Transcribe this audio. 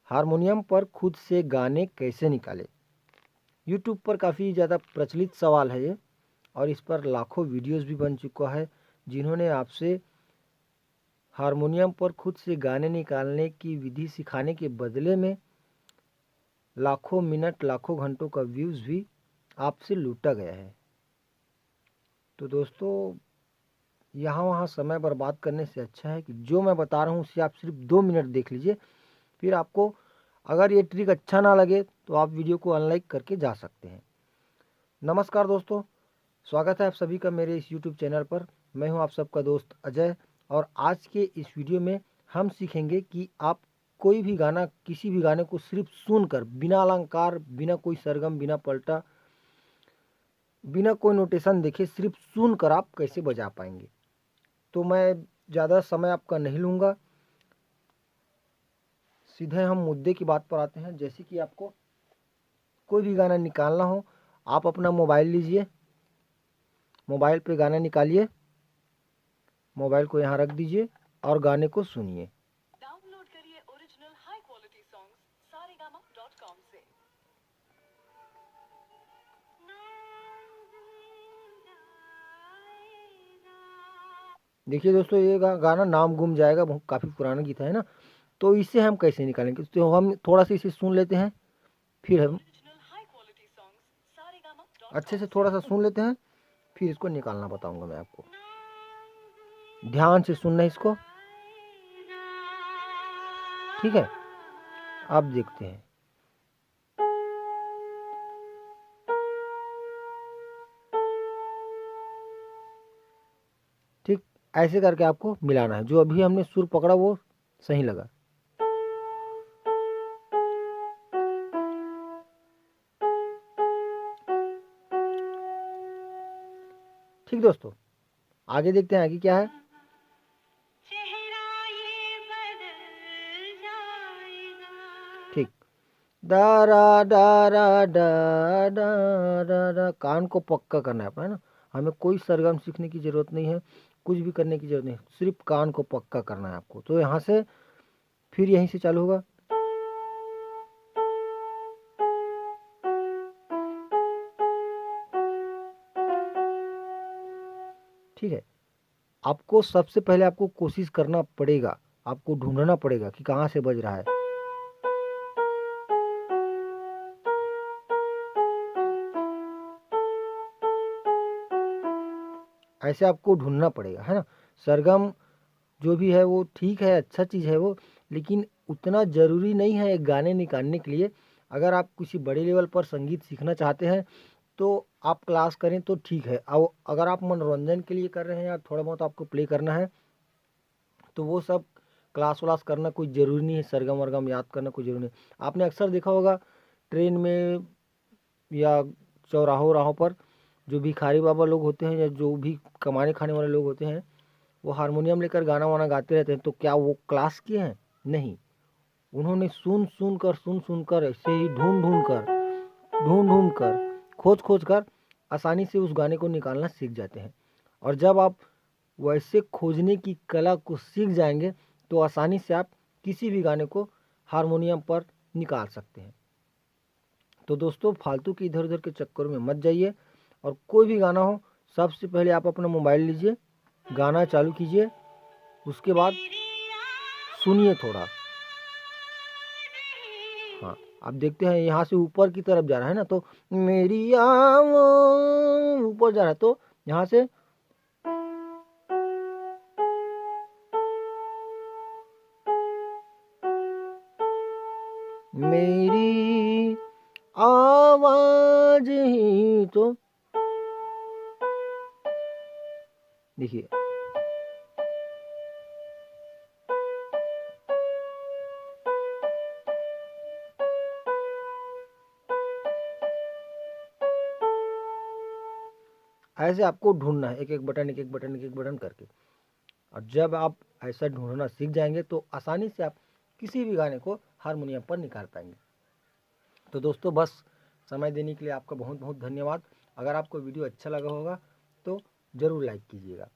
Harmonium पर खुद से गाने कैसे निकालें। यूट्यूब पर काफ़ी ज़्यादा प्रचलित सवाल है ये, और इस पर लाखों वीडियोस भी बन चुका है जिन्होंने आपसे हारमोनियम पर खुद से गाने निकालने की विधि सिखाने के बदले में लाखों मिनट लाखों घंटों का व्यूज़ भी आपसे लूटा गया है। तो दोस्तों, यहाँ वहाँ समय बर्बाद करने से अच्छा है कि जो मैं बता रहा हूँ उसे आप सिर्फ 2 मिनट देख लीजिए। फिर आपको अगर ये ट्रिक अच्छा ना लगे तो आप वीडियो को अनलाइक करके जा सकते हैं। नमस्कार दोस्तों, स्वागत है आप सभी का मेरे इस यूट्यूब चैनल पर। मैं हूं आप सबका दोस्त अजय, और आज के इस वीडियो में हम सीखेंगे कि आप कोई भी गाना, किसी भी गाने को सिर्फ सुनकर, बिना अलंकार, बिना कोई सरगम, बिना पलटा, बिना कोई नोटेशन देखे, सिर्फ सुनकर आप कैसे बजा पाएंगे। तो मैं ज़्यादा समय आपका नहीं लूँगा, सीधे हम मुद्दे की बात पर आते हैं। जैसे कि आपको कोई भी गाना निकालना हो, आप अपना मोबाइल लीजिए, मोबाइल पे गाना निकालिए, मोबाइल को यहाँ रख दीजिए और गाने को सुनिए। डाउनलोड करिए original high quality songs saregama.com से। देखिए दोस्तों, ये गाना नाम गुम जाएगा, बहुत काफ़ी पुराना गीत है ना। तो इसे हम कैसे निकालेंगे, तो हम थोड़ा सा इसे सुन लेते हैं, फिर हम original high quality songs saregama.com अच्छे से थोड़ा सा सुन लेते हैं, फिर इसको निकालना बताऊंगा मैं आपको। ध्यान से सुनना इसको, ठीक है। आप देखते हैं, ठीक ऐसे करके आपको मिलाना है। जो अभी हमने सुर पकड़ा वो सही लगा। ठीक दोस्तों, आगे देखते हैं आगे क्या है। ठीक, दारा दारा डा डा डा डा, कान को पक्का करना है अपना, है ना। हमें कोई सरगम सीखने की ज़रूरत नहीं है, कुछ भी करने की ज़रूरत नहीं, सिर्फ कान को पक्का करना है आपको। तो यहाँ से फिर यहीं से चालू होगा। ठीक है, आपको सबसे पहले आपको कोशिश करना पड़ेगा, आपको ढूंढना पड़ेगा कि कहाँ से बज रहा है। ऐसे आपको ढूंढना पड़ेगा, है ना। सरगम जो भी है वो ठीक है, अच्छा चीज़ है वो, लेकिन उतना ज़रूरी नहीं है एक गाने निकालने के लिए। अगर आप किसी बड़े लेवल पर संगीत सीखना चाहते हैं तो आप क्लास करें तो ठीक है। और अगर आप मनोरंजन के लिए कर रहे हैं या थोड़ा बहुत आपको प्ले करना है तो वो सब क्लास व्लास करना कोई ज़रूरी नहीं है, सरगम वरगम याद करना कोई ज़रूरी नहीं। आपने अक्सर देखा होगा ट्रेन में या चौराहों राहों पर जो भिखारी बाबा लोग होते हैं या जो भी कमाने खाने वाले लोग होते हैं, वो हारमोनियम लेकर गाना वाना गाते रहते हैं। तो क्या वो क्लास किए हैं? नहीं, उन्होंने सुन सुन कर, ऐसे ही ढूंढ ढूंढ कर, खोज खोज कर आसानी से उस गाने को निकालना सीख जाते हैं। और जब आप वैसे खोजने की कला को सीख जाएंगे तो आसानी से आप किसी भी गाने को हारमोनियम पर निकाल सकते हैं। तो दोस्तों, फालतू के इधर उधर के चक्करों में मत जाइए, और कोई भी गाना हो सबसे पहले आप अपना मोबाइल लीजिए, गाना चालू कीजिए, उसके बाद सुनिए थोड़ा। हाँ, आप देखते हैं यहाँ से ऊपर की तरफ जा रहा है ना, तो मेरी आँखों ऊपर जा रहा है, तो यहाँ से मेरी आवाज ही तो, देखिए ऐसे आपको ढूंढना है, एक एक बटन एक एक बटन एक एक बटन करके। और जब आप ऐसा ढूंढना सीख जाएंगे तो आसानी से आप किसी भी गाने को हारमोनियम पर निकाल पाएंगे। तो दोस्तों, बस समय देने के लिए आपका बहुत बहुत धन्यवाद। अगर आपको वीडियो अच्छा लगा होगा तो ज़रूर लाइक कीजिएगा।